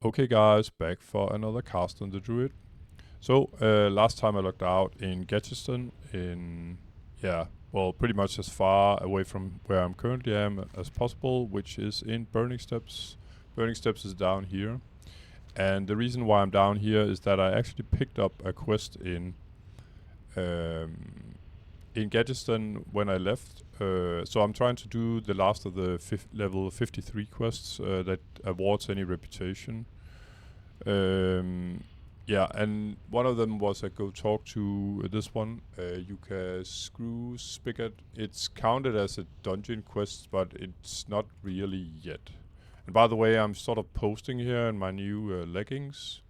Okay guys, back for another cast on the druid. So, last time I looked out in Gadsden pretty much as far away from where I'm currently am as possible, which is in Burning Steps. Burning Steps is down here. And the reason why I'm down here is that I actually picked up a quest in Gadsden when I left. So I'm trying to do the last of the level 53 quests that awards any reputation. And one of them was I go talk to this one, Yuka Screwspigot. It's counted as a dungeon quest, but it's not really yet. And by the way, I'm sort of posting here in my new leggings.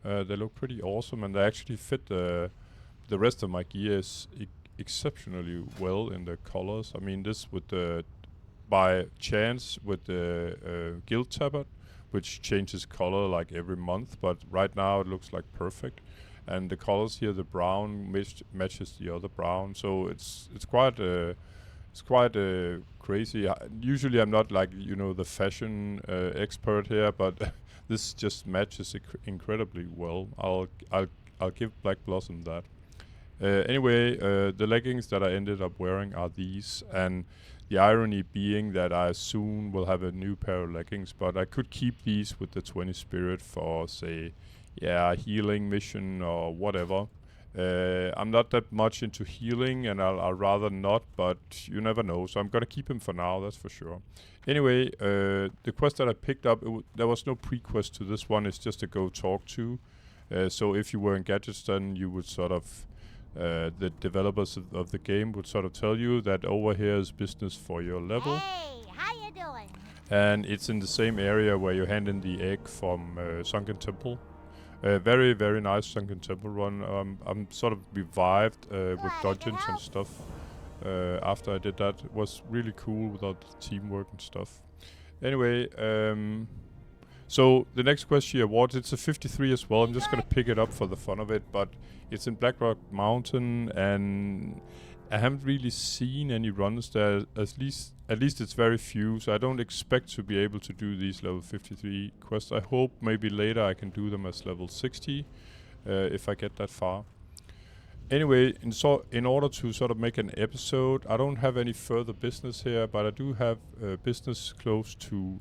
They look pretty awesome, and they actually fit the rest of my gear exceptionally well in the colors. I mean, this with the by chance with the guild tabard, which changes color like every month, but right now it looks like perfect. And the colors here, the brown matches the other brown, so it's quite crazy. Usually I'm not like the fashion expert here, but this just matches incredibly well. I'll give Black Blossom that. Anyway, the leggings that I ended up wearing are these, and the irony being that I soon will have a new pair of leggings, but I could keep these with the 20 spirit for, say, healing mission or whatever. I'm not that much into healing, and I'll rather not, but you never know, so I'm gonna keep him for now, that's for sure. Anyway, the quest that I picked up, there was no pre-quest to this one, it's just a go talk to. So if you were in Gadsden, you would sort of the developers of the game would sort of tell you that over here is business for your level. Hey, how you doing? And it's in the same area where you hand in the egg from Sunken Temple. Very, very nice Sunken Temple run. I'm sort of revived with dungeons and stuff after I did that. It was really cool with all the teamwork and stuff. Anyway, so the next quest she awards, it's a 53 as well. I'm just gonna pick it up for the fun of it, but it's in Blackrock Mountain, and I haven't really seen any runs there. At least it's very few, so I don't expect to be able to do these level 53 quests. I hope maybe later I can do them as level 60 if I get that far. Anyway, in order to sort of make an episode, I don't have any further business here, but I do have business close to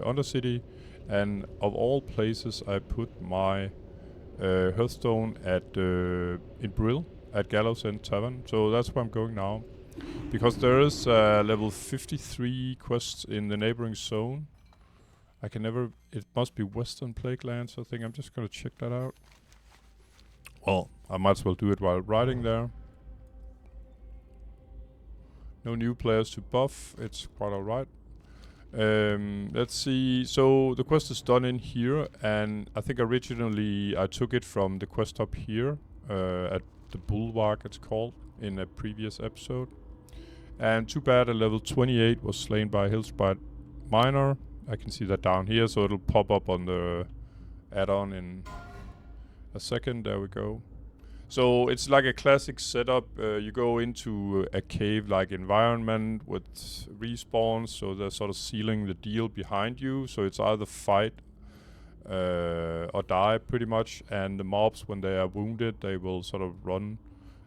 Undercity, and of all places, I put my Hearthstone at in Brill at Gallows End Tavern. So that's where I'm going now, because there is level 53 quests in the neighboring zone. I can never. It must be Western Plaguelands, I think. I'm just gonna check that out. Well, I might as well do it while riding there. No new players to buff. It's quite alright. Let's see. So the quest is done in here, and I think originally I took it from the quest up here at the Bulwark, it's called, in a previous episode. And too bad a level 28 was slain by a Hillsprite Miner. I can see that down here, so it'll pop up on the add-on in a second. There we go. So it's like a classic setup. You go into a cave-like environment with respawns, so they're sort of sealing the deal behind you. So it's either fight or die, pretty much. And the mobs, when they are wounded, they will sort of run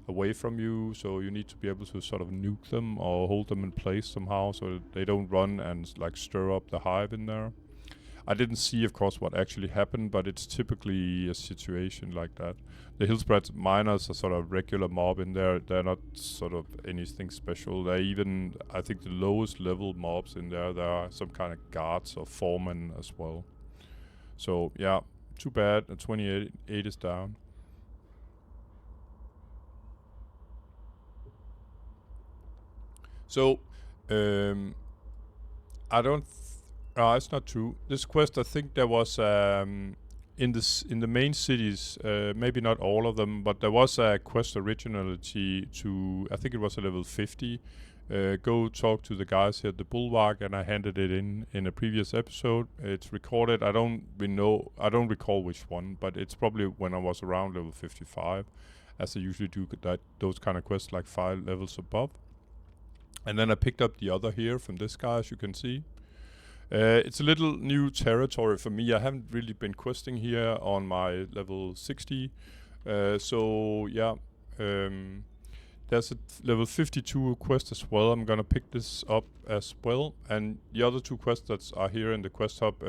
away from you. So you need to be able to sort of nuke them or hold them in place somehow, so they don't run and like stir up the hive in there. I didn't see, of course, what actually happened, but it's typically a situation like that. The Hillsprite Miners are sort of regular mob in there. They're not sort of anything special. They're even, I think, the lowest level mobs in there. There are some kind of guards or foremen as well. So, yeah, too bad. The 28 is down. So, I don't... No, it's not true. This quest, I think there was in the main cities, maybe not all of them, but there was a quest originally to I think it was a level 50. Go talk to the guys here at the Bulwark, and I handed it in a previous episode. It's recorded. I don't recall which one, but it's probably when I was around level 55, as I usually do those kind of quests like 5 levels above. And then I picked up the other here from this guy, as you can see. It's a little new territory for me. I haven't really been questing here on my level 60. So yeah, there's a level 52 quest as well. I'm gonna pick this up as well. And the other two quests that are here in the quest hub,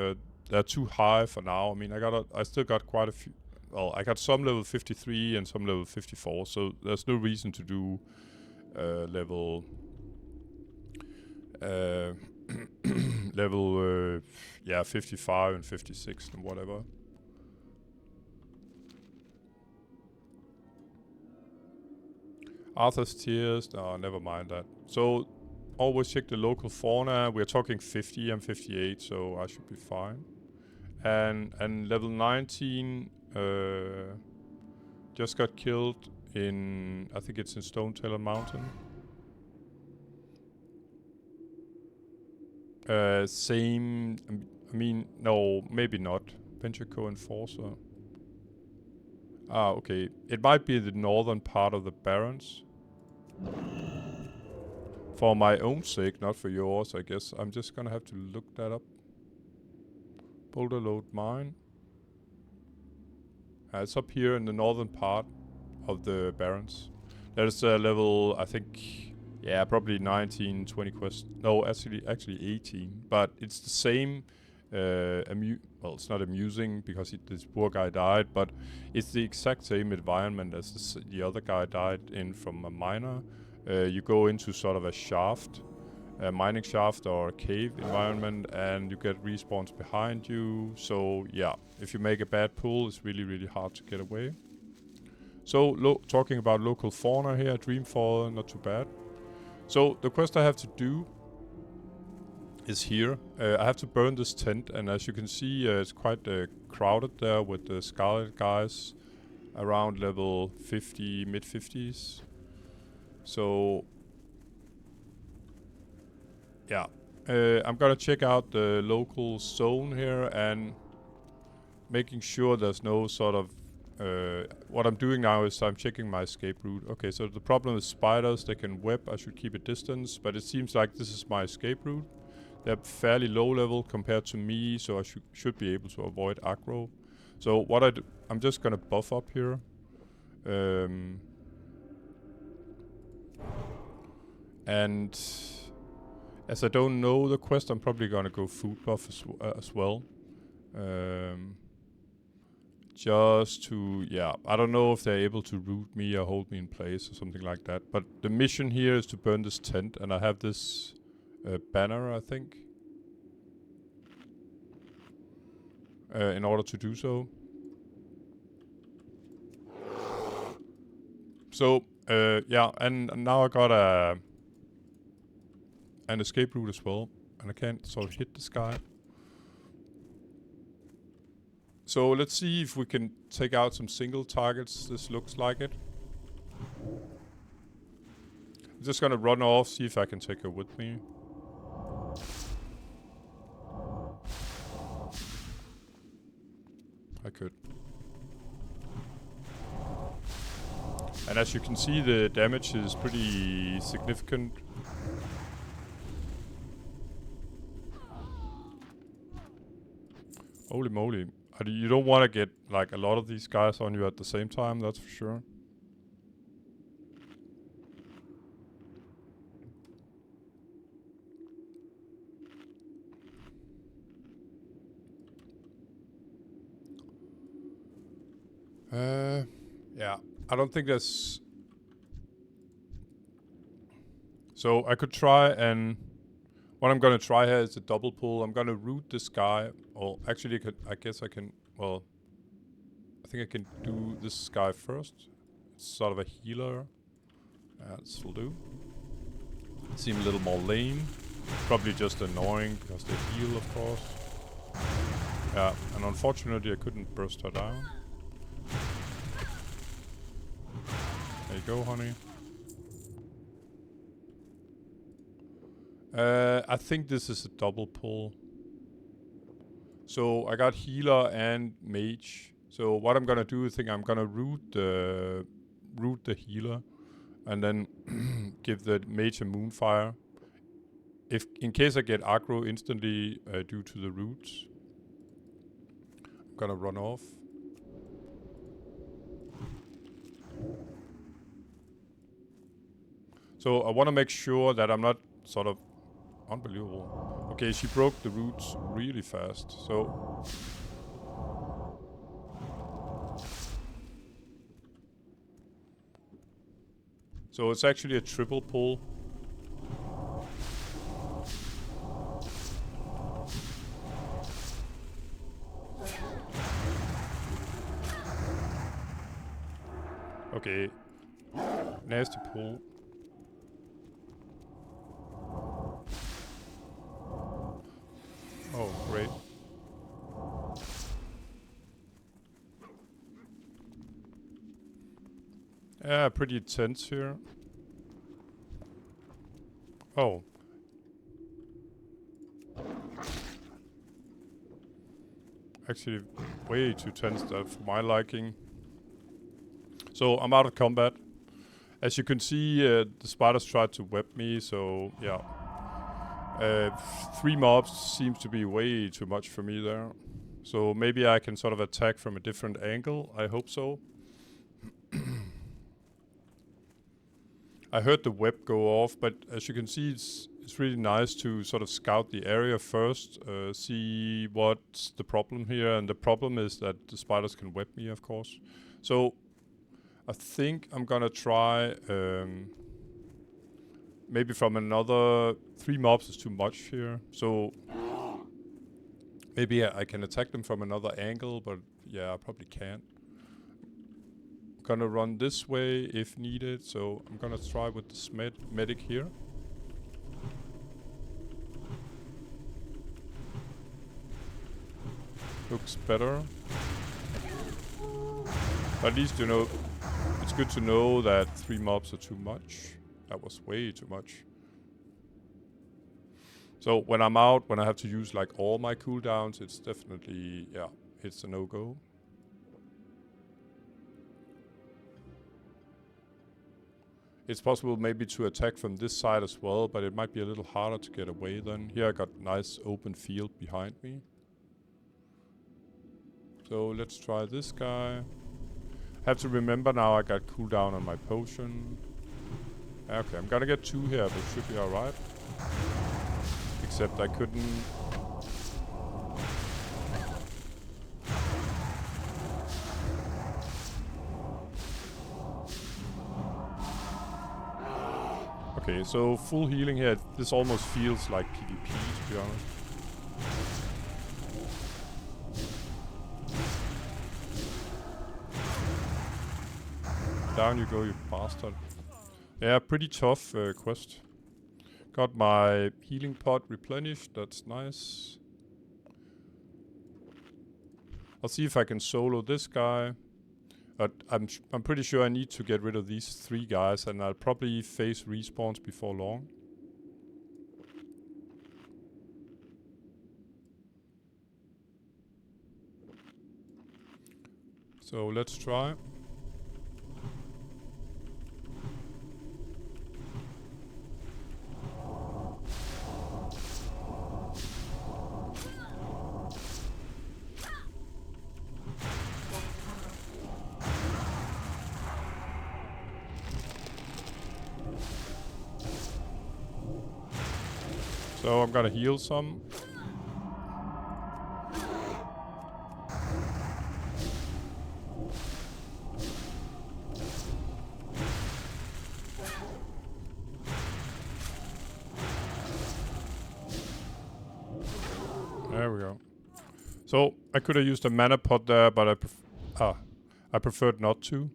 they're too high for now. I mean, I still got quite a few. Well, I got some level 53 and some level 54. So there's no reason to do level level 55 and 56 and whatever. Arthur's Tears, no, never mind that. So always check the local fauna. We're talking 50 and 58, so I should be fine. And level 19 just got killed in, I think it's in Stone Tailor Mountain. Same, I mean, no, maybe not. Venture Enforcer. Ah, okay. It might be the northern part of the Barrens. For my own sake, not for yours, I guess. I'm just gonna have to look that up. Boulder Load Mine. It's up here in the northern part of the Barrens. There's a level, I think, yeah, probably 19, 20 quests. No, actually 18. But it's the same, well, it's not amusing because this poor guy died, but it's the exact same environment as the other guy died in from a miner. You go into sort of a shaft, a mining shaft or a cave environment, and you get respawns behind you. So yeah, if you make a bad pull, it's really, really hard to get away. So talking about local fauna here, Dreamfall, not too bad. So the quest I have to do is here. I have to burn this tent, and as you can see, it's quite crowded there with the Scarlet guys around level 50, mid-50s. So yeah, I'm gonna check out the local zone here and making sure there's no sort of what I'm doing now is I'm checking my escape route. Okay, so the problem is spiders, they can web. I should keep a distance, but it seems like this is my escape route. They're fairly low level compared to me, so I should be able to avoid aggro. So what I do, I'm just gonna buff up here. And as I don't know the quest, I'm probably gonna go food buff as well. Just to, yeah, I don't know if they're able to root me or hold me in place or something like that. But the mission here is to burn this tent, and I have this banner, I think, in order to do so. So, yeah, and now I got an escape route as well, and I can't sort of hit this guy. So let's see if we can take out some single targets. This looks like it. I'm just gonna run off, see if I can take her with me. I could. And as you can see, the damage is pretty significant. Holy moly. You don't want to get like a lot of these guys on you at the same time, that's for sure. Yeah, I don't think there's... So I could try and... What I'm gonna try here is a double pull. I'm gonna root this guy. Well, actually, I guess I can... Well, I think I can do this guy first. It's sort of a healer. This will do. Seem a little more lame. Probably just annoying because they heal, of course. Yeah, and unfortunately I couldn't burst her down. There you go, honey. I think this is a double pull. So I got healer and mage. So what I'm gonna do is I'm gonna root the healer, and then give the mage a moonfire. if in case I get aggro instantly due to the roots, I'm gonna run off. So I want to make sure that I'm not sort of unbelievable. Okay, she broke the roots really fast. So it's actually a triple pull. Okay. Nasty pull. Oh, great. Yeah, pretty tense here. Oh. Actually, way too tense that for my liking. So I'm out of combat. As you can see, the spiders tried to web me, so yeah. 3 mobs seems to be way too much for me there. So maybe I can sort of attack from a different angle. I hope so. I heard the web go off, but as you can see, it's really nice to sort of scout the area first, see what's the problem here. And the problem is that the spiders can web me, of course. So I think I'm gonna try maybe from another 3 mobs is too much here. So maybe I can attack them from another angle, but yeah, I probably can't. I'm gonna run this way if needed, so I'm gonna try with this medic here. Looks better. But at least, you know, it's good to know that 3 mobs are too much. That was way too much. So when I'm out, when I have to use like all my cooldowns, it's definitely, yeah, it's a no-go. It's possible maybe to attack from this side as well, but it might be a little harder to get away then. Here I got nice open field behind me. So let's try this guy. Have to remember now I got cooldown on my potion. Okay, I'm gonna get 2 here, but it should be alright. Except I couldn't... Okay, so full healing here. This almost feels like PvP, to be honest. Down you go, you bastard. Yeah, pretty tough quest. Got my healing pot replenished, that's nice. I'll see if I can solo this guy. But I'm pretty sure I need to get rid of these 3 guys, and I'll probably face respawns before long. So let's try. So I'm gonna heal some. There we go. So I could have used a mana pot there, but I preferred not to.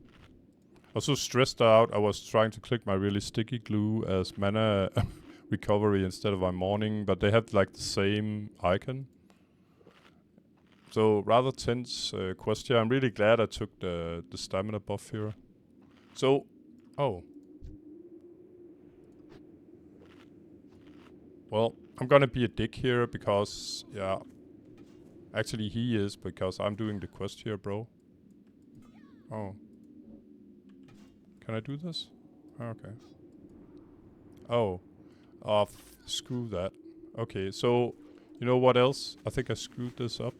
I was so stressed out, I was trying to click my really sticky glue as mana recovery instead of my morning, but they have like the same icon. So rather tense quest here. I'm really glad I took the stamina buff here. So, oh. Well, I'm gonna be a dick here because, yeah. Actually he is, because I'm doing the quest here, bro. Oh. Can I do this? Okay. Oh. Oh, screw that. Okay, so you know what else? I think I screwed this up.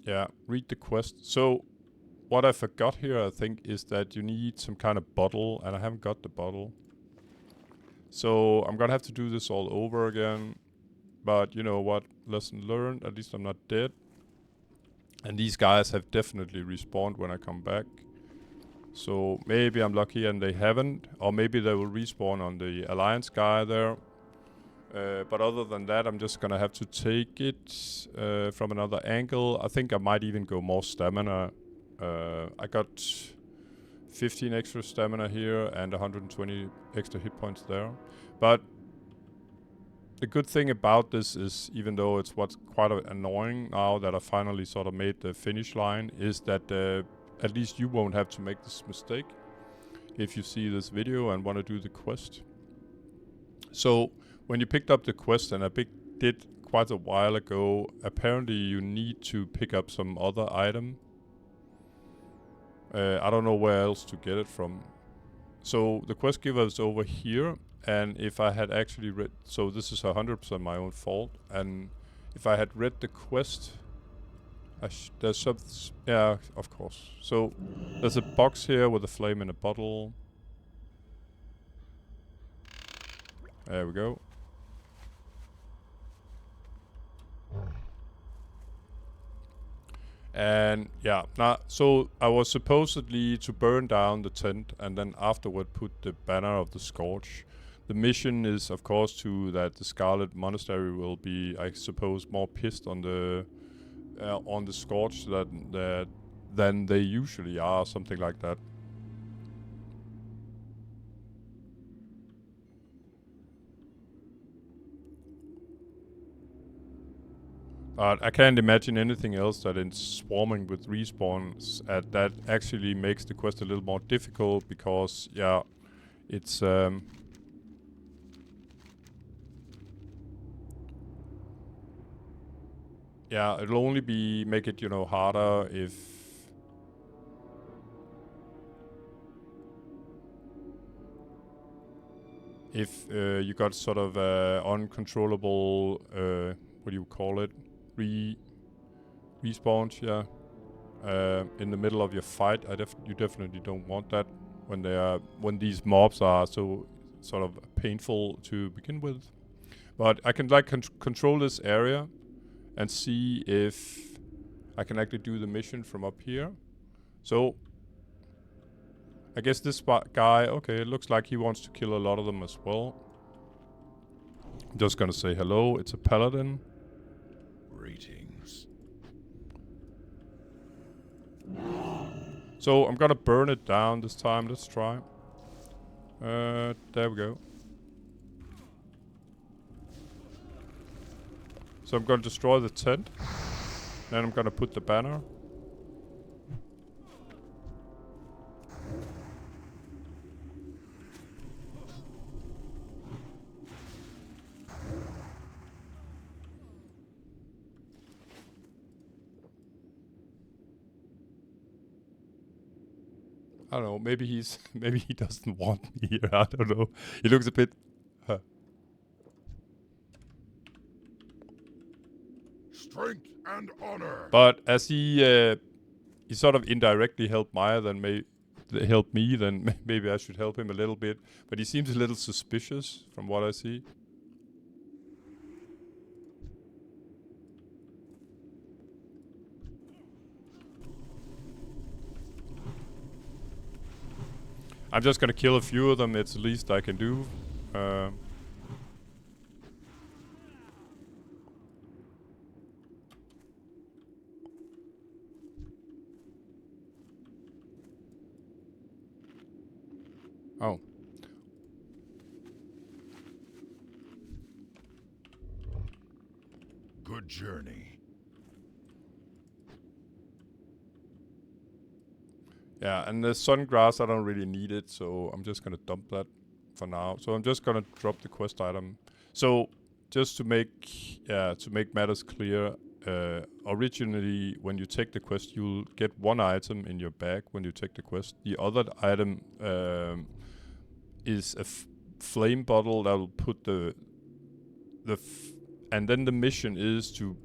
Yeah, read the quest. So what I forgot here, I think, is that you need some kind of bottle, and I haven't got the bottle. So I'm gonna have to do this all over again. But you know what? Lesson learned. At least I'm not dead. And these guys have definitely respawned when I come back. So maybe I'm lucky and they haven't. Or maybe they will respawn on the Alliance guy there. But other than that, I'm just gonna have to take it from another angle. I think I might even go more stamina. I got 15 extra stamina here and 120 extra hit points there. But the good thing about this is, even though it's what's quite annoying now that I finally sort of made the finish line, is that at least you won't have to make this mistake if you see this video and want to do the quest. So when you picked up the quest, and I did quite a while ago, apparently you need to pick up some other item. I don't know where else to get it from. So the quest giver is over here, and if I had actually read, so this is 100% my own fault, and if I had read the quest, there's some, yeah, of course. So there's a box here with a flame in a bottle. There we go. And yeah, now, so I was supposedly to burn down the tent and then afterward put the banner of the Scourge. The mission is, of course, that the Scarlet Monastery will be, I suppose, more pissed on the Scourge than they usually are, something like that. But I can't imagine anything else that it's swarming with respawns. That actually makes the quest a little more difficult because, yeah, it's yeah, it'll only make it, you know, harder if you got sort of uncontrollable what do you call it? Respawns, yeah. In the middle of your fight, you definitely don't want that when these mobs are so sort of painful to begin with. But I can like control this area and see if I can actually do the mission from up here. So I guess this guy, okay, it looks like he wants to kill a lot of them as well. I'm just gonna say hello. It's a paladin. Greetings. So I'm gonna burn it down this time. Let's try. There we go. So I'm gonna destroy the tent. Then I'm gonna put the banner. I don't know, maybe he doesn't want me here, I don't know. He looks a bit... Strength and honor. But as he sort of indirectly helped Maya, then help me, then maybe I should help him a little bit. But he seems a little suspicious from what I see. I'm just gonna kill a few of them, it's the least I can do. Oh. Good journey. Yeah, and the sun grass, I don't really need it, so I'm just gonna dump that for now. So I'm just gonna drop the quest item. So just to make matters clear, originally, when you take the quest, you'll get one item in your bag when you take the quest. The other item is a flame bottle that will put and then the mission is to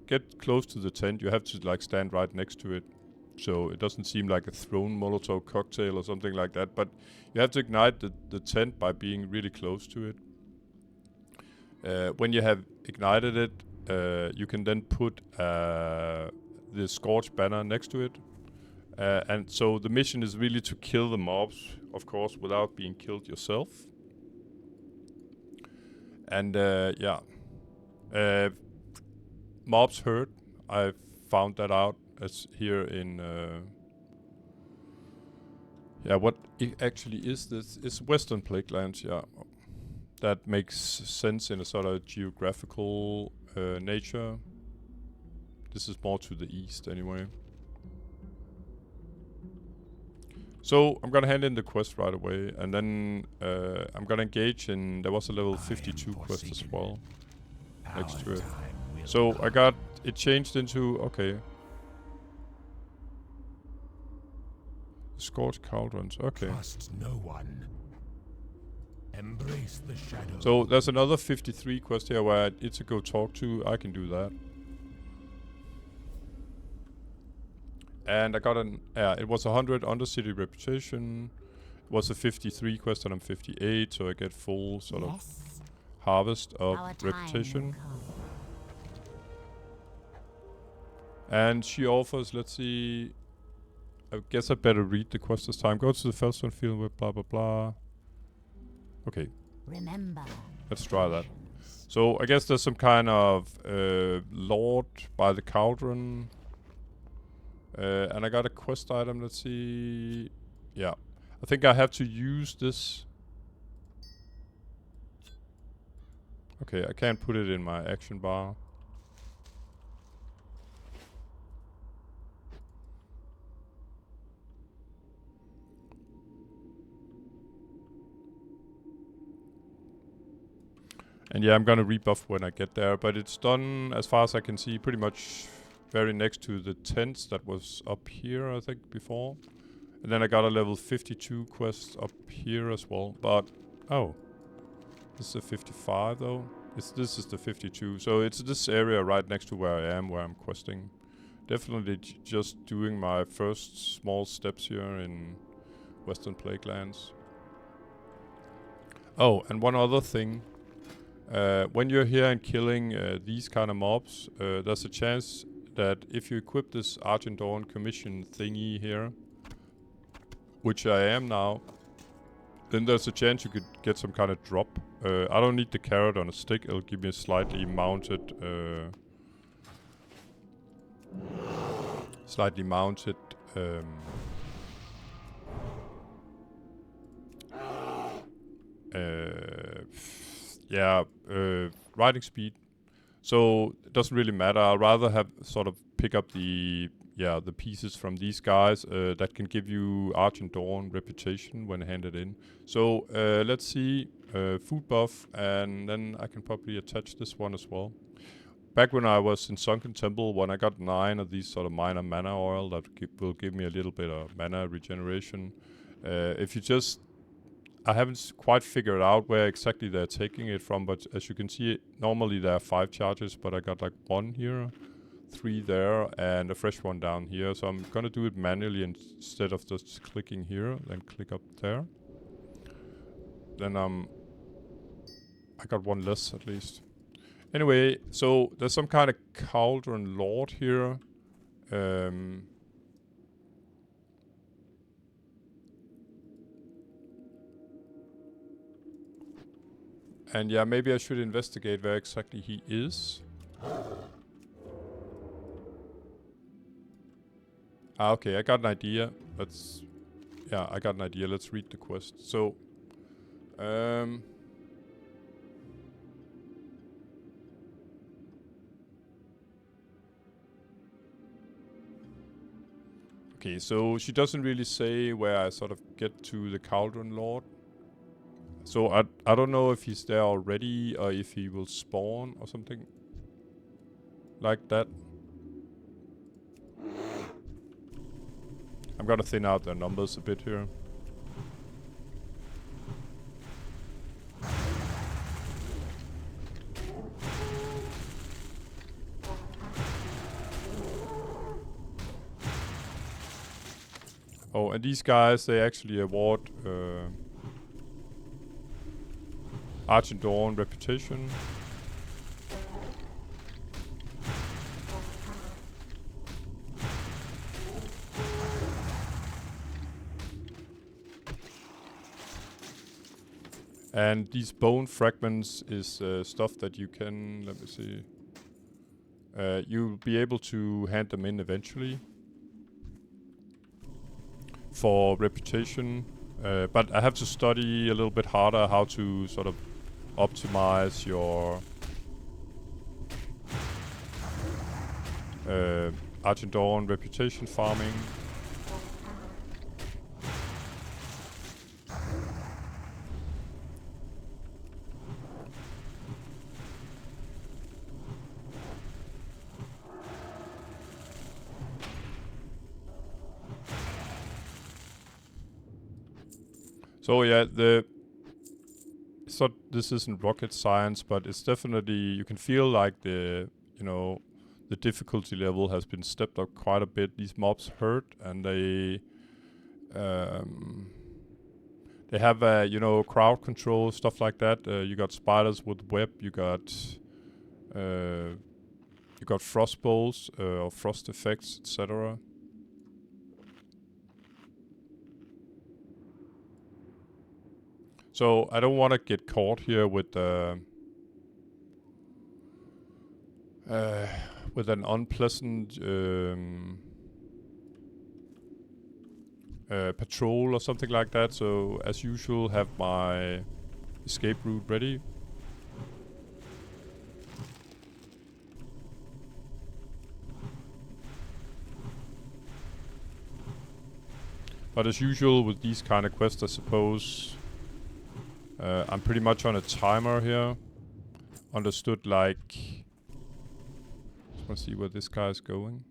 get close to the tent. You have to like stand right next to it, so it doesn't seem like a thrown Molotov cocktail or something like that. But you have to ignite the tent by being really close to it. When you have ignited it, you can then put the Scourge banner next to it. And so the mission is really to kill the mobs, of course, without being killed yourself. And mobs hurt. I found that out as here in... what actually is this? It's Western Plaguelands, yeah. That makes sense in a sort of geographical nature. This is more to the east anyway. So I'm gonna hand in the quest right away, and then I'm gonna engage in... There was a level 52 quest as well next to it. So I got it changed into... Okay. Scourge Couldrons, okay. Trust no one. Embrace the shadow. So there's another 53 quest here where I need to go talk to. I can do that. And I got it was 100 Undercity reputation. It was a 53 quest and I'm 58, so I get full sort of harvest of reputation. And she offers, let's see, I guess I better read the quest this time. Go to the Felstone field with blah blah blah. Okay. Remember. Let's try that. So I guess there's some kind of lord by the Couldron. And I got a quest item, let's see. Yeah. I think I have to use this. Okay, I can't put it in my action bar. And yeah, I'm gonna rebuff when I get there, but it's done, as far as I can see, pretty much very next to the tents that was up here, I think, before. And then I got a level 52 quest up here as well, but... Oh. This is a 55, though. This is the 52, so it's this area right next to where I am, where I'm questing. Definitely just doing my first small steps here in Western Plaguelands. Oh, and one other thing. When you're here and killing these kind of mobs, there's a chance that if you equip this Argent Dawn commission thingy here, which I am now, then there's a chance you could get some kind of drop. I don't need the carrot on a stick, it'll give me a slightly mounted riding speed. So it doesn't really matter. I'd rather have sort of pick up the pieces from these guys that can give you Argent Dawn reputation when handed in. So let's see, food buff, and then I can probably attach this one as well. Back when I was in Sunken Temple, when I got 9 of these sort of minor mana oil that will give me a little bit of mana regeneration. If you just... I haven't quite figured out where exactly they're taking it from, but as you can see, normally there are 5 charges, but I got like 1 here, 3 there, and a fresh one down here. So I'm gonna do it manually instead of just clicking here, then click up there. Then I got 1 less at least. Anyway, so there's some kind of Cauldron Lord here. And yeah, maybe I should investigate where exactly he is. Okay, I got an idea. I got an idea. Let's read the quest. So, okay, so she doesn't really say where I sort of get to the Cauldron Lord. So I don't know if he's there already or if he will spawn or something. like that. I'm gonna thin out their numbers a bit here. Oh, and these guys, they actually award Arch and Dawn reputation. And these bone fragments is stuff that you can, let me see. You'll be able to hand them in eventually. For reputation. But I have to study a little bit harder how to sort of optimize your Arch and Dawn reputation farming. So yeah, this isn't rocket science, but it's definitely, you can feel like the difficulty level has been stepped up quite a bit. These mobs hurt, and they have crowd control, stuff like that. You got spiders with web. You got frost bolts or frost effects, etc. So I don't want to get caught here with an unpleasant patrol or something like that. So as usual, have my escape route ready. But as usual with these kind of quests, I suppose I'm pretty much on a timer here. Understood, like... Let's see where this guy's going.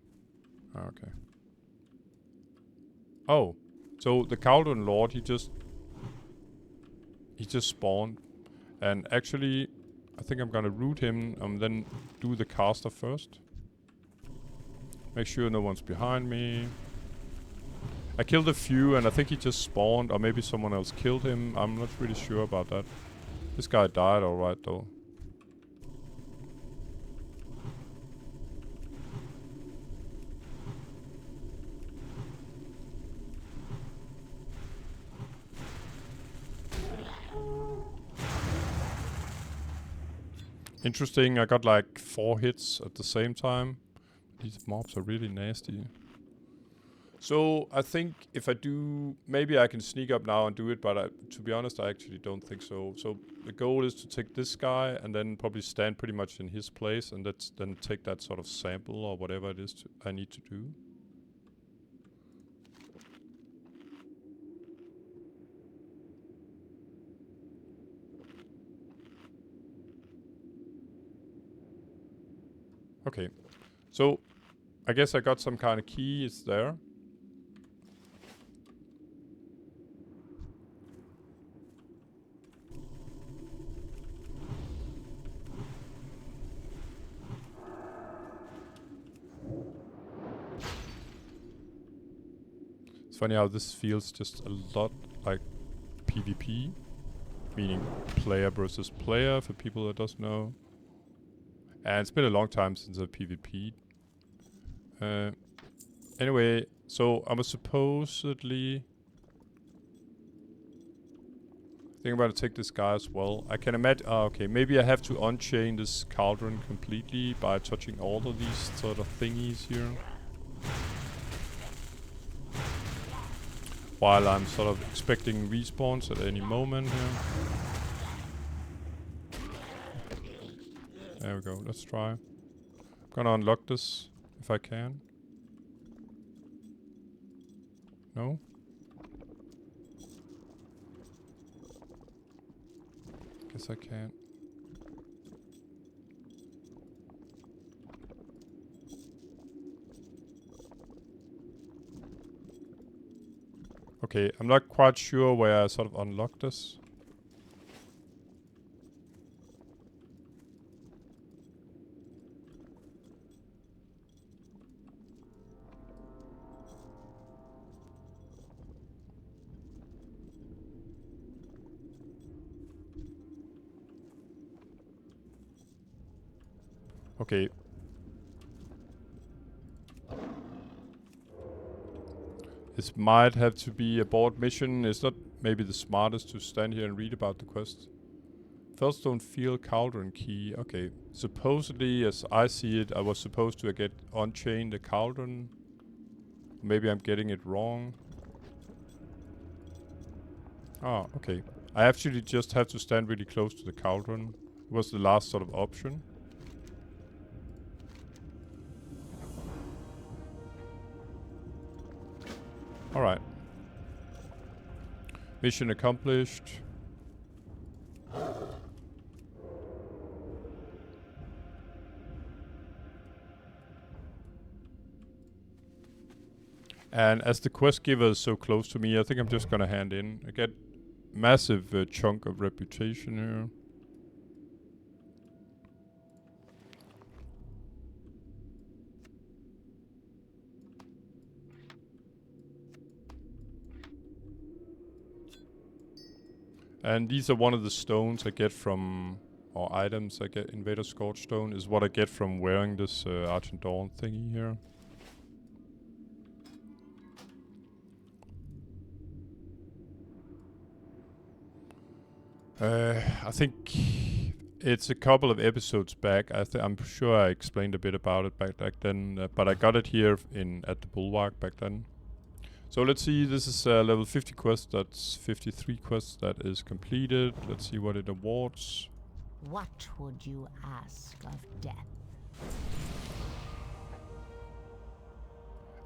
Okay. Oh, so the Couldron Lord, he just spawned. And actually, I think I'm gonna root him and then do the caster first. Make sure no one's behind me. I killed a few and I think he just spawned, or maybe someone else killed him. I'm not really sure about that. This guy died alright though. Interesting, I got like 4 hits at the same time. These mobs are really nasty. So I think if I do, maybe I can sneak up now and do it, but to be honest, I actually don't think so. So the goal is to take this guy and then probably stand pretty much in his place, and then take that sort of sample or whatever it is I need to do. Okay, so I guess I got some kind of key. It's there. It's funny how this feels just a lot like PvP, meaning player versus player for people that doesn't know. And it's been a long time since I PvP'd. Anyway, so I was supposedly... I think I'm gonna take this guy as well. I can imagine... okay, maybe I have to unchain this Couldron completely by touching all of these sort of thingies here. While I'm sort of expecting respawns at any moment here. There we go, let's try. I'm gonna unlock this if I can. No? Guess I can't. Okay, I'm not quite sure where I sort of unlocked this. Okay. This might have to be a board mission. It's not maybe the smartest to stand here and read about the quest. Felstone Field Cauldron Key. Okay. Supposedly, as I see it, I was supposed to get on-chain the cauldron. Maybe I'm getting it wrong. Ah, okay. I actually just have to stand really close to the cauldron. It was the last sort of option. Alright. Mission accomplished. And as the quest giver is so close to me, I think I'm just gonna hand in. I get massive chunk of reputation here. And these are one of the stones I get from, or items I get. Invader Scourge Stone is what I get from wearing this Argent Dawn thingy here. I think it's a couple of episodes back. I'm sure I explained a bit about it back then, but I got it here at the Bulwark back then. So let's see, this is level 50 quest, that's 53 quests that is completed. Let's see what it awards. What would you ask of death?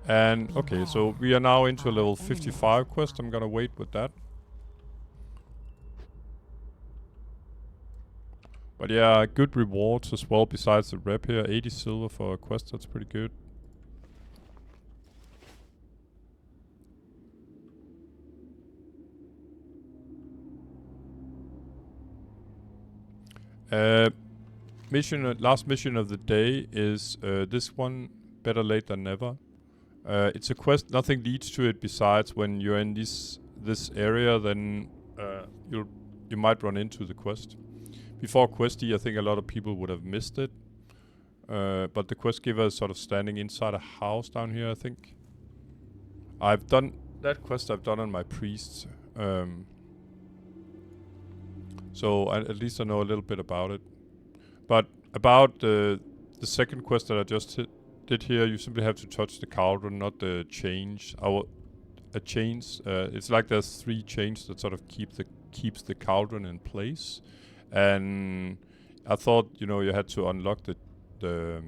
And okay, so we are now into a level 55 quest. I'm gonna wait with that. But yeah, good rewards as well besides the rep here. 80 silver for a quest, that's pretty good. Last mission of the day is this one, better late than never. It's a quest, nothing leads to it besides when you're in this area, then you might run into the quest. Before Questy, I think a lot of people would have missed it. But the quest giver is sort of standing inside a house down here, I think. I've done that quest on my priests. So at least I know a little bit about it. But about the second quest that I just did here, you simply have to touch the cauldron, not the chains. It's like there's 3 chains that sort of keeps the cauldron in place. And I thought, you know, you had to unlock the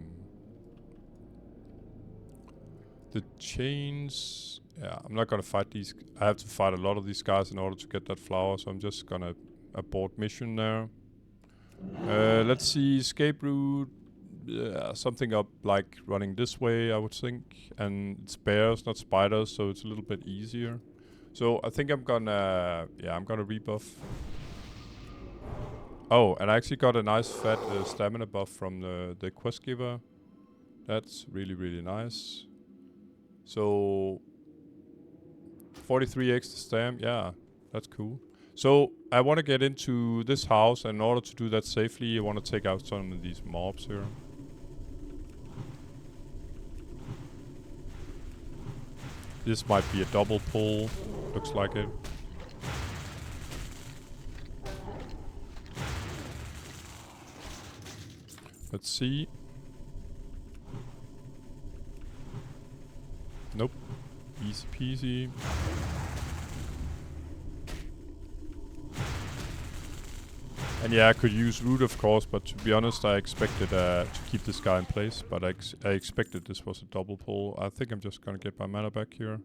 chains. Yeah, I'm not gonna fight these. I have to fight a lot of these guys in order to get that flower, so I'm just gonna abort mission there. Let's see, escape route. Something up like running this way, I would think. And it's bears, not spiders, so it's a little bit easier. So I think I'm gonna rebuff. Oh, and I actually got a nice fat stamina buff from the quest giver. That's really, really nice. So 43 extra stam, yeah, that's cool. So I want to get into this house, and in order to do that safely, I want to take out some of these mobs here. This might be a double pull, looks like it. Let's see. Nope. Easy peasy. And yeah, I could use root, of course, but to be honest, I expected to keep this guy in place, but I expected this was a double pull. I think I'm just gonna get my mana back here.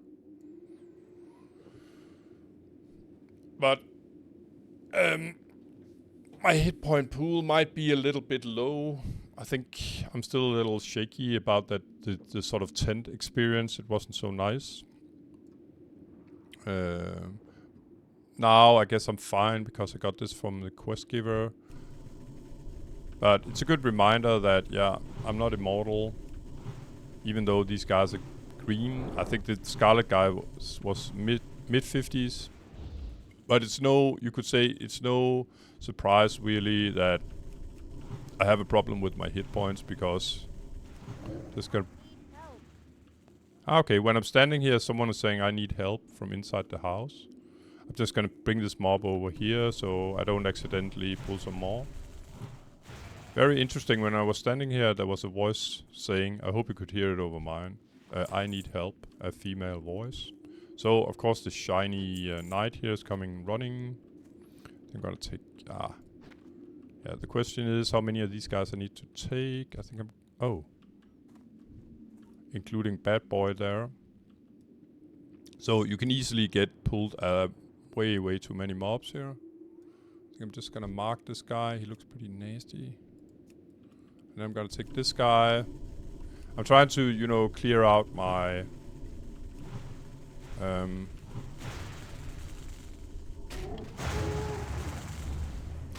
But my hit point pool might be a little bit low. I think I'm still a little shaky about that the sort of tent experience. It wasn't so nice. Now I guess I'm fine because I got this from the quest giver. But it's a good reminder that, yeah, I'm not immortal. Even though these guys are green. I think the Scarlet guy was mid 50s. But it's no, you could say, it's no surprise really that I have a problem with my hit points because just gonna... Okay, when I'm standing here, someone is saying I need help from inside the house. I'm just gonna bring this mob over here so I don't accidentally pull some more. Very interesting, when I was standing here, there was a voice saying, I hope you could hear it over mine. I need help, a female voice. So, of course, the shiny knight here is coming running. I'm gonna take... Yeah, the question is how many of these guys I need to take. I think I'm... Oh. Including Bad Boy there. So, you can easily get pulled way too many mobs here. I think I'm just gonna mark this guy. He looks pretty nasty. And then I'm gonna take this guy. I'm trying to, you know, clear out my...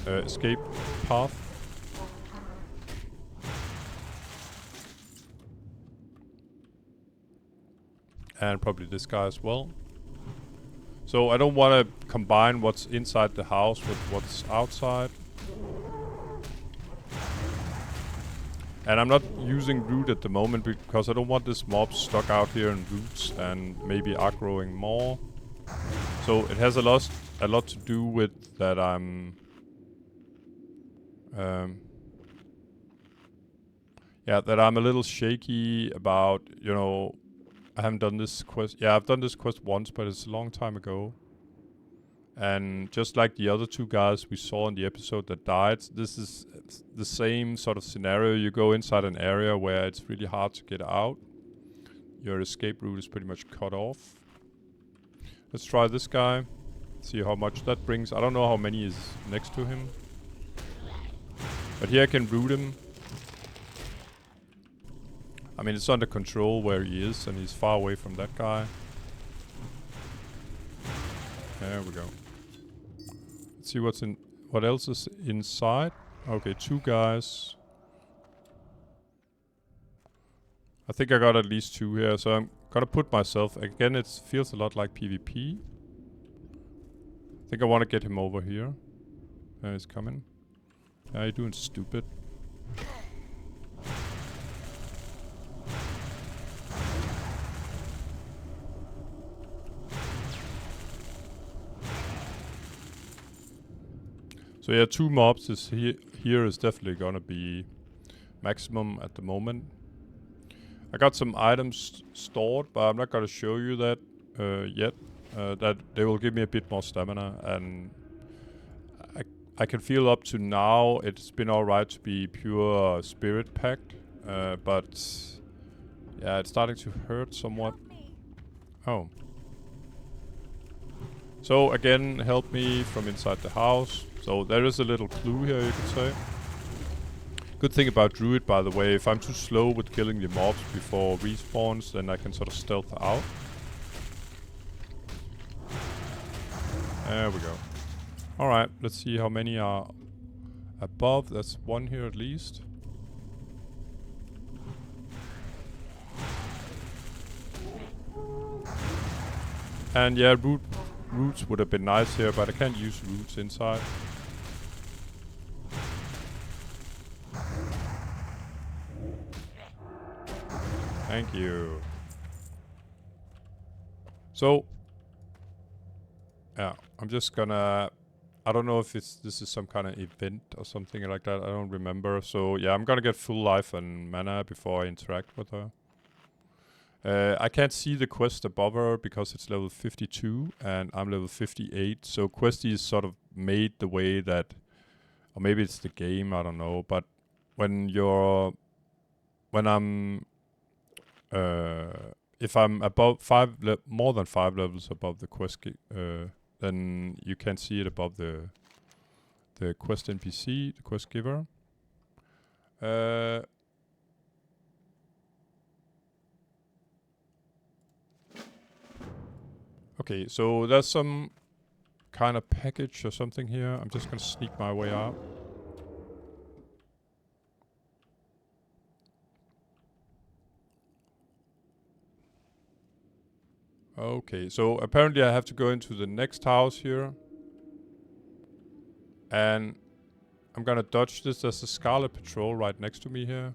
escape path. And probably this guy as well. So I don't want to combine what's inside the house with what's outside. And I'm not using root at the moment because I don't want this mob stuck out here in roots and maybe aggroing more. So it has a lot to do with that I'm... yeah, that I'm a little shaky about, you know... I haven't done this quest... Yeah, I've done this quest once, but it's a long time ago. And just like the other two guys we saw in the episode that died, this is the same sort of scenario. You go inside an area where it's really hard to get out. Your escape route is pretty much cut off. Let's try this guy. See how much that brings. I don't know how many is next to him. But here I can root him. I mean, it's under control where he is, and he's far away from that guy. There we go. Let's see what else is inside. Okay, two guys. I think I got at least two here, so I'm gonna put myself... Again, it feels a lot like PvP. I think I want to get him over here. There he's coming. Yeah, you're doing stupid. So yeah, two mobs is here is definitely gonna be maximum at the moment. I got some items stored, but I'm not gonna show you that yet. That they will give me a bit more stamina, and I can feel up to now it's been alright to be pure spirit packed, but yeah, it's starting to hurt somewhat. Oh. So again, help me from inside the house. So there is a little clue here, you could say. Good thing about druid, by the way, if I'm too slow with killing the mobs before respawns, then I can sort of stealth out. There we go. Alright, let's see how many are above. That's one here at least. And yeah, roots would have been nice here, but I can't use roots inside. Thank you. So, yeah, I'm just gonna... I don't know if this is some kind of event or something like that. I don't remember. So, yeah, I'm gonna get full life and mana before I interact with her. I can't see the quest above her because it's level 52 and I'm level 58. So Questy is sort of made the way that, or maybe it's the game, I don't know. But when I'm, if I'm above more than 5 levels above the quest, then you can see it above the quest NPC, the quest giver. Okay, so there's some kind of package or something here. I'm just gonna sneak my way out. Okay, so apparently I have to go into the next house here. And I'm gonna dodge this. There's a Scarlet patrol right next to me here.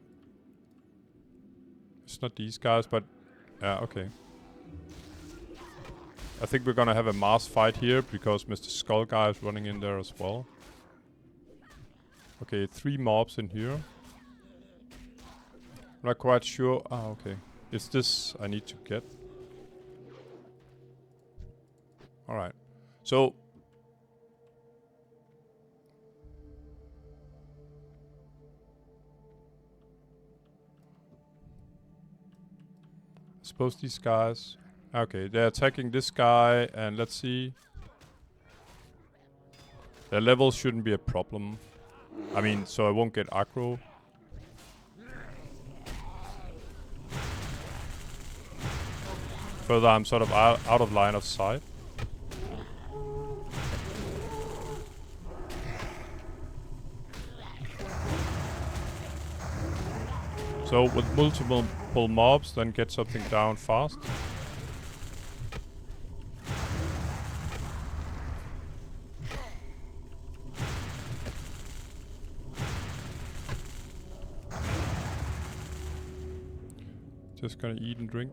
It's not these guys, but... yeah, okay. I think we're gonna have a mass fight here, because Mr. Skull guy is running in there as well. Okay, 3 mobs in here. I'm not quite sure... ah, okay. It's this I need to get. Alright. So... I suppose these guys... okay, they're attacking this guy, and let's see... their levels shouldn't be a problem. I mean, so I won't get aggro. Further, I'm sort of out of line of sight. So with multiple mobs, then get something down fast. Just gonna eat and drink.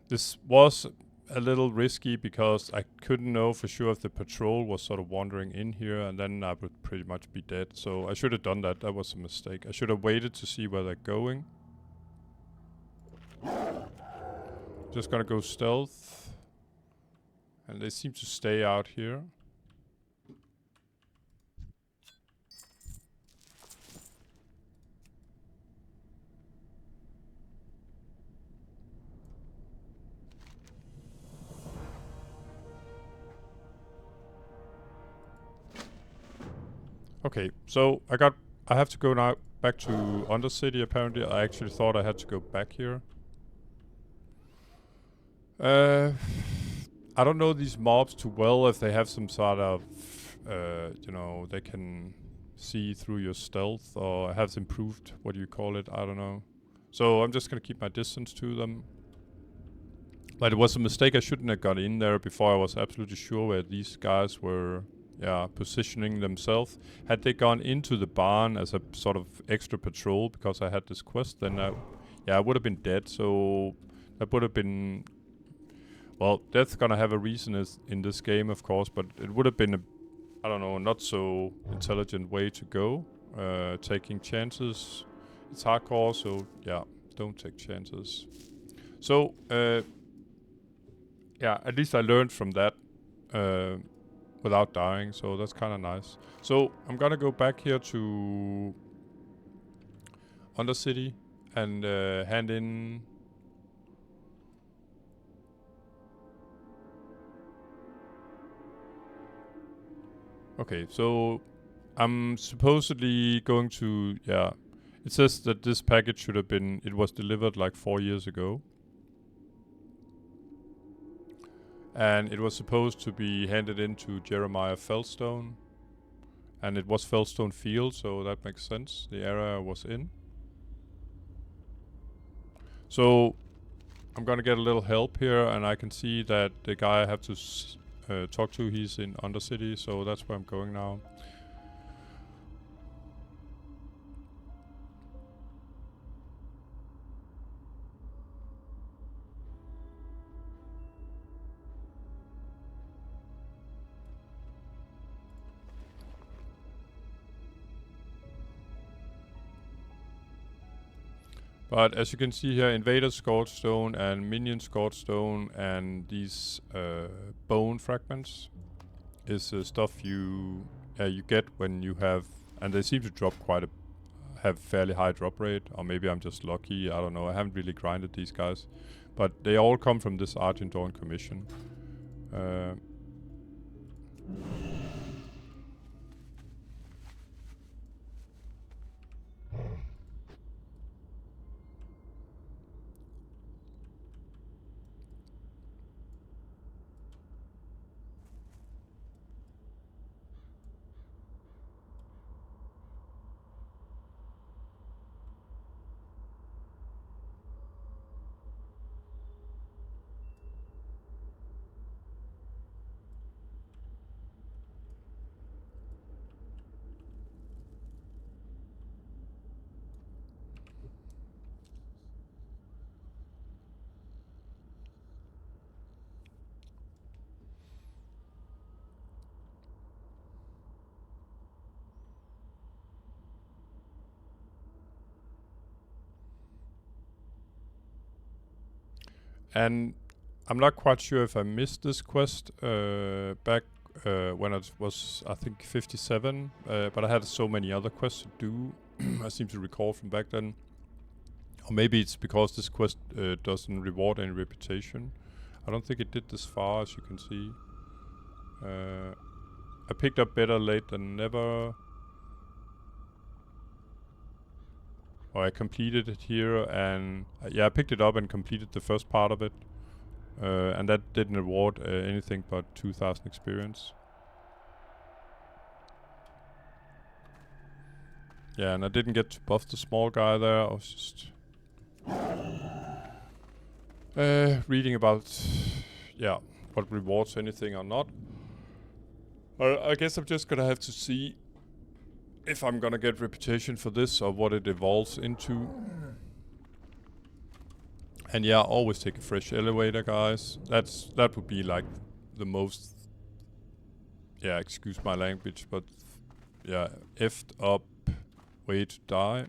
This was a little risky because I couldn't know for sure if the patrol was sort of wandering in here, and then I would pretty much be dead. So I should have done that. That was a mistake. I should have waited to see where they're going. Just gonna go stealth. And they seem to stay out here. Okay, so I have to go now back to Undercity apparently. I actually thought I had to go back here. I don't know these mobs too well, if they have some sort of, you know, they can see through your stealth, or have improved, what do you call it, I don't know. So I'm just gonna keep my distance to them. But it was a mistake, I shouldn't have got in there before I was absolutely sure where these guys were, yeah, positioning themselves. Had they gone into the barn as a sort of extra patrol because I had this quest, then I would have been dead, so that would have been... well, death's gonna have a reason in this game, of course, but it would have been a, I don't know, not so intelligent way to go. Taking chances. It's hardcore, so yeah, don't take chances. So, yeah, at least I learned from that without dying, so that's kind of nice. So, I'm gonna go back here to Undercity and hand in... okay, so I'm supposedly going to, yeah, it says that this package should have been, it was delivered like 4 years ago. And it was supposed to be handed into Jeremiah Felstone. And it was Felstone Field, so that makes sense. The area I was in. So I'm gonna get a little help here, and I can see that the guy I have to talk to, he's in Undercity, so that's where I'm going now. But as you can see here, Invader Scourge Stone and Minion Scourge Stone and these bone fragments is stuff you get when you have, and they seem to drop have fairly high drop rate, or maybe I'm just lucky, I don't know, I haven't really grinded these guys. But they all come from this Argent Dawn commission. And I'm not quite sure if I missed this quest back when I was, I think, 57. But I had so many other quests to do. I seem to recall from back then. Or maybe it's because this quest doesn't reward any reputation. I don't think it did this far, as you can see. I picked up better late than never. Or I completed it here, and yeah, I picked it up and completed the first part of it. And that didn't reward anything but 2,000 experience. Yeah, and I didn't get to buff the small guy there. I was just reading about, yeah, what rewards anything or not. I guess I'm just gonna have to see if I'm gonna get reputation for this or what it evolves into. And yeah, always take a fresh elevator, guys. That would be like the most, yeah, excuse my language, but yeah, effed up way to die.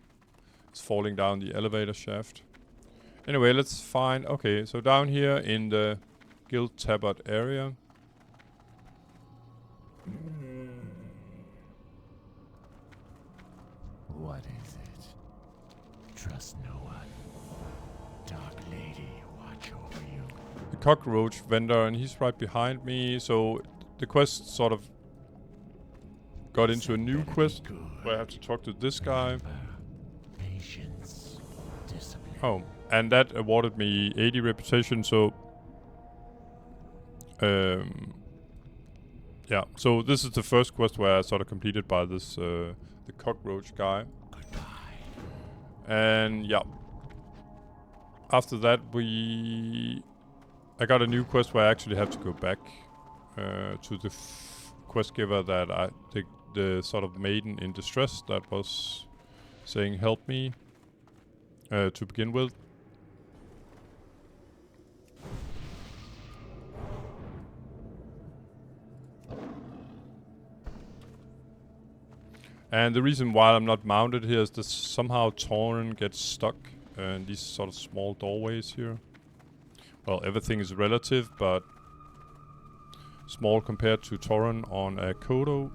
It's falling down the elevator shaft. Anyway, let's find, okay, so down here in the Guild Tabard area. What is it? Trust no one. Dark Lady, watch over you. The cockroach vendor, and he's right behind me. So the quest sort of got into a new quest where I have to talk to this guy. Patience, discipline. Oh, and that awarded me 80 reputation. So yeah, so this is the first quest where I sort of completed by this the cockroach guy. Goodbye. And yeah, after that I got a new quest where I actually have to go back to the quest giver that the sort of maiden in distress that was saying help me to begin with. And the reason why I'm not mounted here is that somehow Tauren gets stuck in these sort of small doorways here. Well, everything is relative, but small compared to Tauren on a Kodo.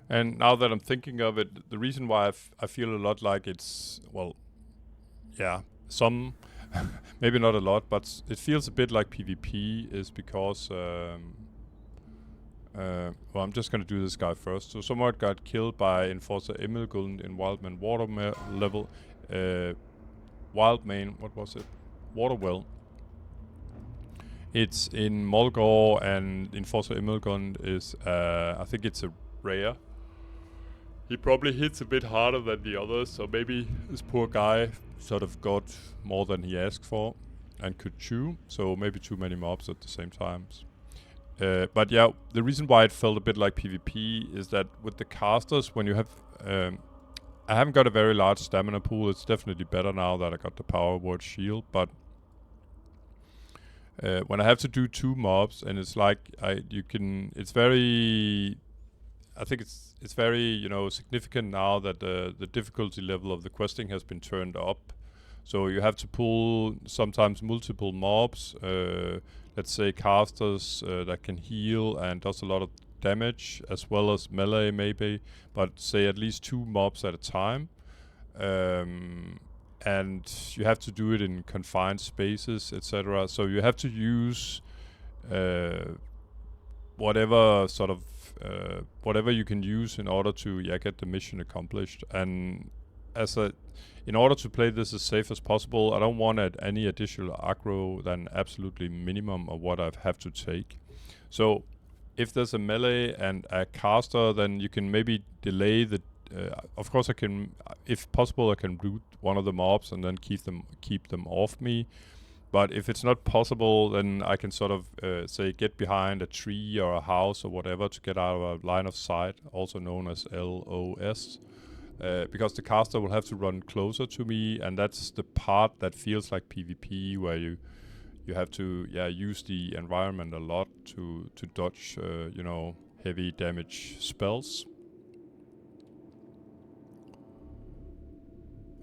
And now that I'm thinking of it, the reason why I feel a lot like it's, well, yeah, some, maybe not a lot, but it feels a bit like PvP is because, well, I'm just gonna do this guy first. So someone got killed by Enforcer Emilgund in Wildman Water level, Wildmane, what was it? Waterwell. It's in Mulgore, and Enforcer Emilgund is, I think it's a rare. He probably hits a bit harder than the others, so maybe this poor guy sort of got more than he asked for and could chew, so maybe too many mobs at the same times. But yeah, the reason why it felt a bit like PvP is that with the casters, when you have... I haven't got a very large stamina pool. It's definitely better now that I got the power word shield, but when I have to do 2 mobs, and it's like it's very... I think it's very, you know, significant now that the difficulty level of the questing has been turned up. So you have to pull sometimes multiple mobs, let's say casters that can heal and does a lot of damage, as well as melee maybe, but say at least 2 mobs at a time. And you have to do it in confined spaces, etc. So you have to use whatever sort of whatever you can use in order to get the mission accomplished. And in order to play this as safe as possible, I don't want any additional aggro than absolutely minimum of what I have to take. So if there's a melee and a caster, then you can maybe delay the of course I can, if possible, I can root one of the mobs and then keep them off me. But if it's not possible, then I can sort of say get behind a tree or a house or whatever to get out of a line of sight, also known as LOS. Because the caster will have to run closer to me, and that's the part that feels like PvP, where you have to use the environment a lot to dodge you know, heavy damage spells.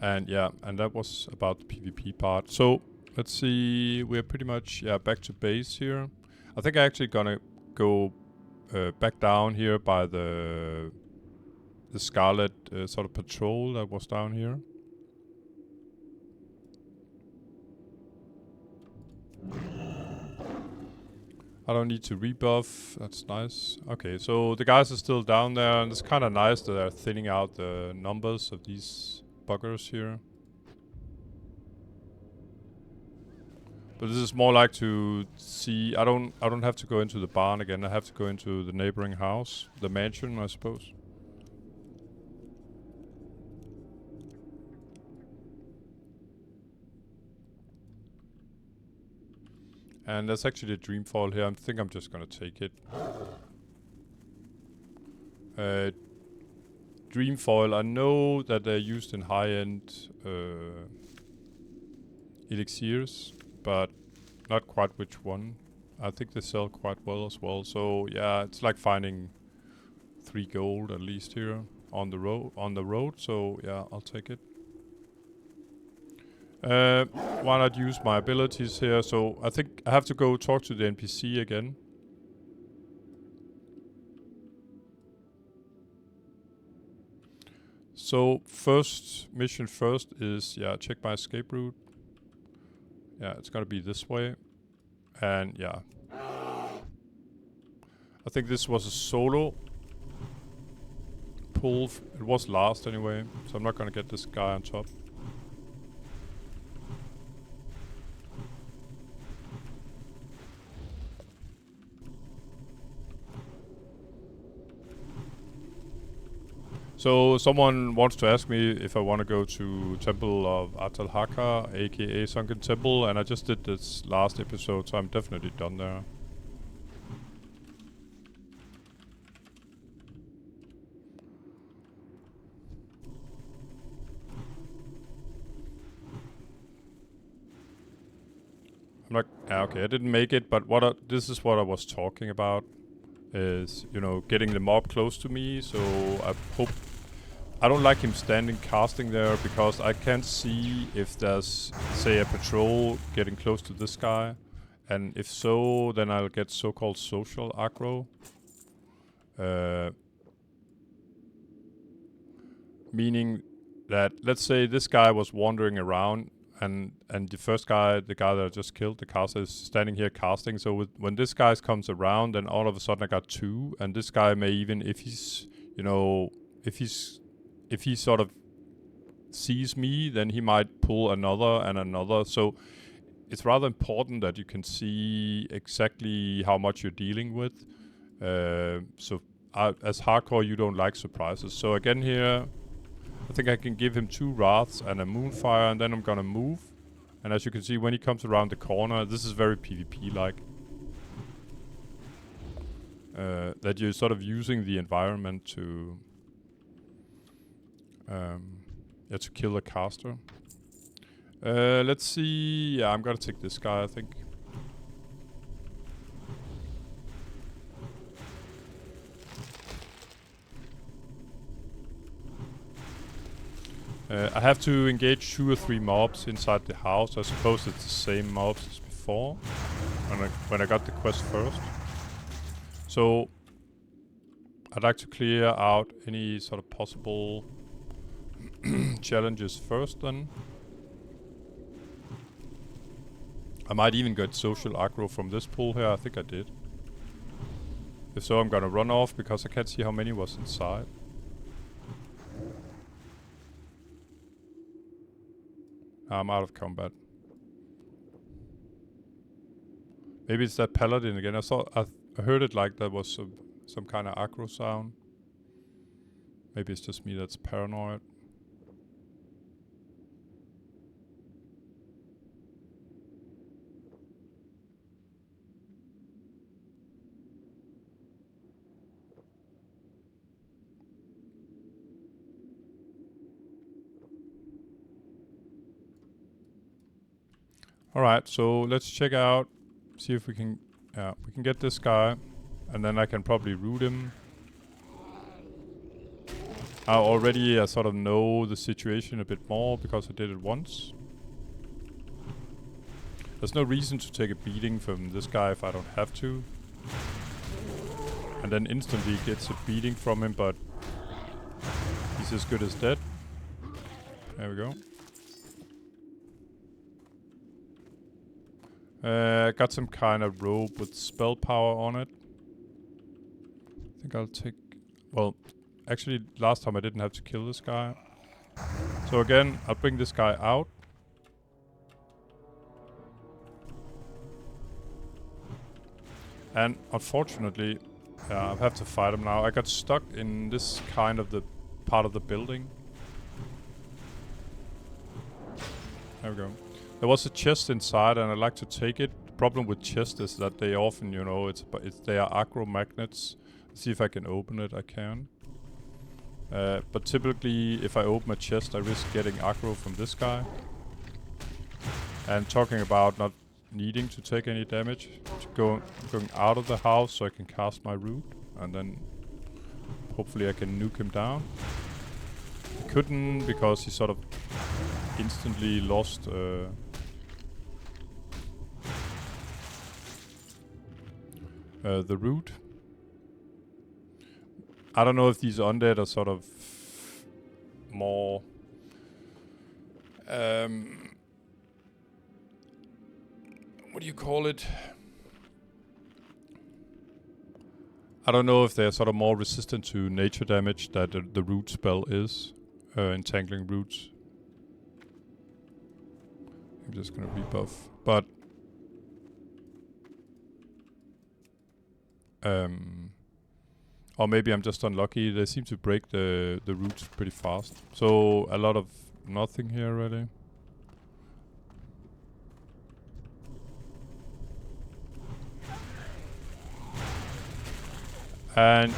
And and that was about the PvP part. So let's see, we're pretty much back to base here. I think I'm actually gonna go back down here by the Scarlet sort of patrol that was down here. I don't need to rebuff, that's nice. Okay, so the guys are still down there, and it's kind of nice that they're thinning out the numbers of these buggers here. But this is more like to see, I don't have to go into the barn again, I have to go into the neighboring house, the mansion, I suppose. And there's actually a Dreamfall here. I think I'm just gonna take it. Dreamfoil, I know that they're used in high-end elixirs, but not quite which one. I think they sell quite well as well. So yeah, it's like finding 3 gold at least here on the road. So yeah, I'll take it. Why not use my abilities here? So I think I have to go talk to the NPC again. So mission first is check my escape route. Yeah, it's gonna be this way. And yeah, I think this was a solo pull. It was last anyway, so I'm not gonna get this guy on top. So someone wants to ask me if I want to go to Temple of Atalhaka, aka Sunken Temple, and I just did this last episode, so I'm definitely done there. I'm not... okay, I didn't make it, but this is what I was talking about. Is, you know, getting the mob close to me, so I hope... I don't like him standing casting there, because I can't see if there's, say, a patrol getting close to this guy. And if so, then I'll get so-called social aggro. Meaning that, let's say this guy was wandering around, and the first guy, the guy that I just killed, the caster, is standing here casting. So when this guy comes around, then all of a sudden I got 2, and this guy may even, if he's, you know, if he sort of sees me, then he might pull another and another. So it's rather important that you can see exactly how much you're dealing with. So as hardcore, you don't like surprises. So again here, I think I can give him 2 Wraths and a Moonfire, and then I'm gonna move. And as you can see, when he comes around the corner, this is very PvP-like. That you're sort of using the environment to... to kill a caster. Let's see. Yeah, I'm gonna take this guy, I think. I have to engage 2 or 3 mobs inside the house. I suppose it's the same mobs as before, when I got the quest first. So I'd like to clear out any sort of possible challenges first then. I might even get social aggro from this pool here. I think I did. If so, I'm gonna run off because I can't see how many was inside. I'm out of combat. Maybe it's that paladin again. I heard it like there was some kind of aggro sound. Maybe it's just me that's paranoid. Alright, so let's check out, see if we can get this guy, and then I can probably root him. I already sort of know the situation a bit more because I did it once. There's no reason to take a beating from this guy if I don't have to. And then instantly gets a beating from him, but he's as good as dead. There we go. Got some kind of robe with spell power on it. I think I'll take... Well, actually last time I didn't have to kill this guy. So again, I'll bring this guy out. And unfortunately, I have to fight him now. I got stuck in this kind of the part of the building. There we go. There was a chest inside and I'd like to take it. The problem with chests is that they often, you know, they are aggro magnets. Let's see if I can open it. I can. But typically, if I open a chest, I risk getting aggro from this guy. And talking about not needing to take any damage, going out of the house so I can cast my root, and then hopefully I can nuke him down. I couldn't because he sort of instantly lost the root. I don't know if these undead are sort of more what do you call it? I don't know if they're sort of more resistant to nature damage that the root spell is, entangling roots. I'm just gonna rebuff, but or maybe I'm just unlucky. They seem to break the roots pretty fast, so a lot of nothing here really. And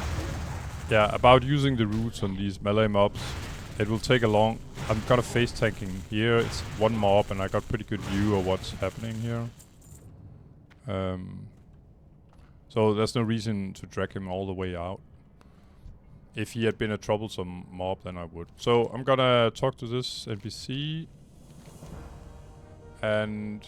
yeah, about using the roots on these melee mobs, it will take a long... I'm kind of face tanking here. It's one mob and I got pretty good view of what's happening here. So there's no reason to drag him all the way out. If he had been a troublesome mob, then I would. So I'm gonna talk to this NPC. And...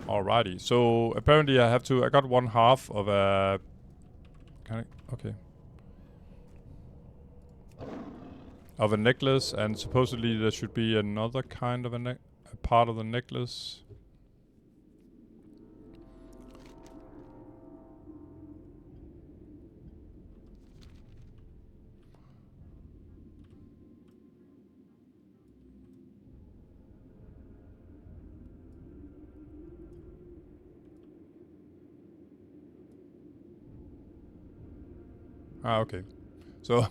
Alrighty, so apparently I got 1/2 of a... Okay. Of a necklace, and supposedly there should be another kind of a part of the necklace. Ah, okay. So,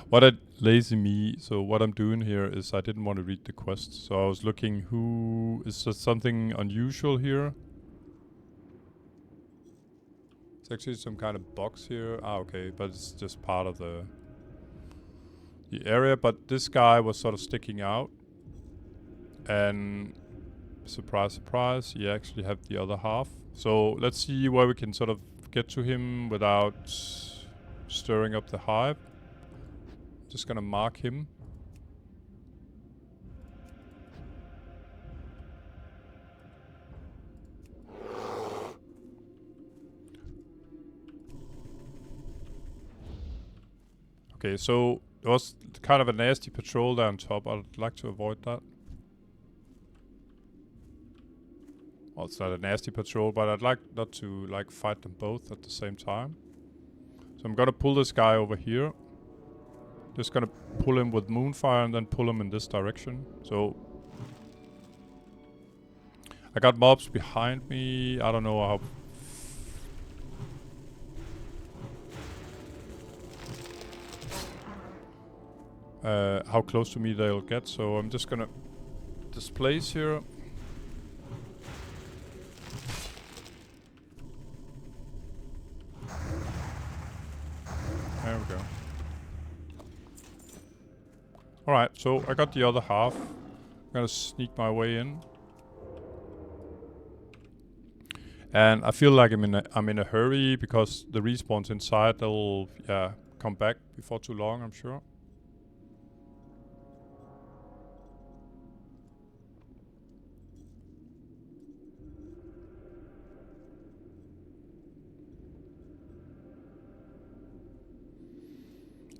what I'm doing here is I didn't want to read the quest. So I was looking is there something unusual here? It's actually some kind of box here. Ah, okay, but it's just part of the area. But this guy was sort of sticking out. And surprise, surprise, you actually have the other half. So let's see where we can sort of get to him without stirring up the hive. Just gonna mark him. Okay, so there was kind of a nasty patrol there on top. I'd like to avoid that. Well, it's not a nasty patrol, but I'd like not to like fight them both at the same time. So I'm gonna pull this guy over here. Just gonna pull him with Moonfire and then pull him in this direction. So I got mobs behind me. I don't know how close to me they'll get. So I'm just gonna displace here. There we go. Alright, so I got the other half. I'm gonna sneak my way in. And I feel like I'm in a hurry because the respawns inside, they'll come back before too long, I'm sure.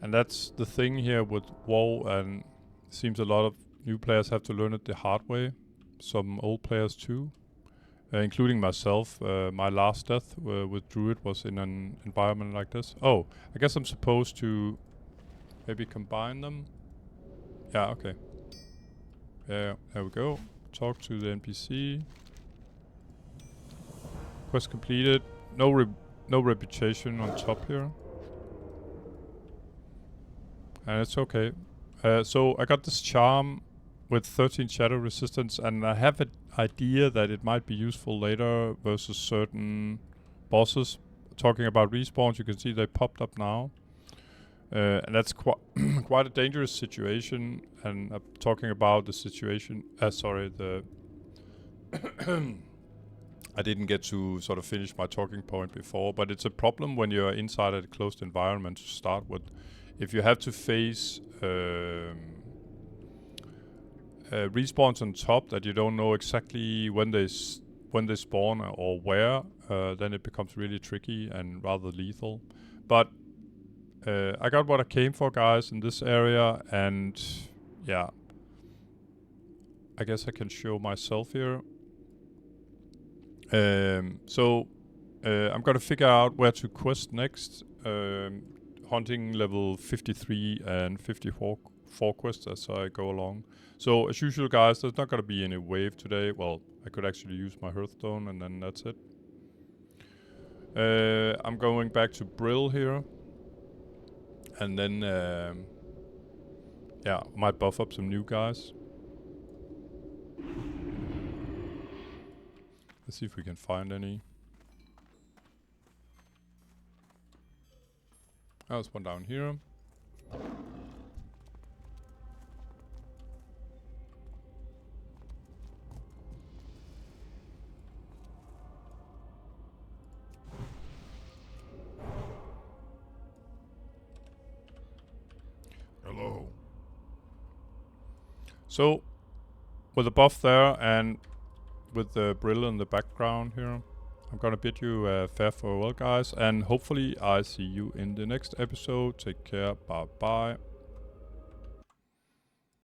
And that's the thing here with WoW, and it seems a lot of new players have to learn it the hard way. Some old players too. Including myself. My last death with druid was in an environment like this. Oh, I guess I'm supposed to maybe combine them. Yeah, okay. Yeah, there we go. Talk to the NPC. Quest completed. No reputation on top here. And it's okay. So I got this charm with 13 shadow resistance, and I have an idea that it might be useful later versus certain bosses. Talking about respawns, you can see they popped up now. And that's quite a dangerous situation. And I'm talking about the situation... I didn't get to sort of finish my talking point before, but it's a problem when you're inside a closed environment to start with. If you have to face respawns on top that you don't know exactly when they spawn or where, then it becomes really tricky and rather lethal. But I got what I came for, guys, in this area, and yeah, I guess I can show myself here. So I'm gonna figure out where to quest next. Hunting level 53 and 54 quests as I go along. So as usual, guys, there's not gonna be any wave today. Well, I could actually use my Hearthstone and then that's it. I'm going back to Brill here. And then, yeah, might buff up some new guys. Let's see if we can find any. Oh, there's one down here. Hello. So, with the buff there and with the Brill in the background here, I'm gonna bid you fair farewell, guys, and hopefully I see you in the next episode. Take care, bye bye.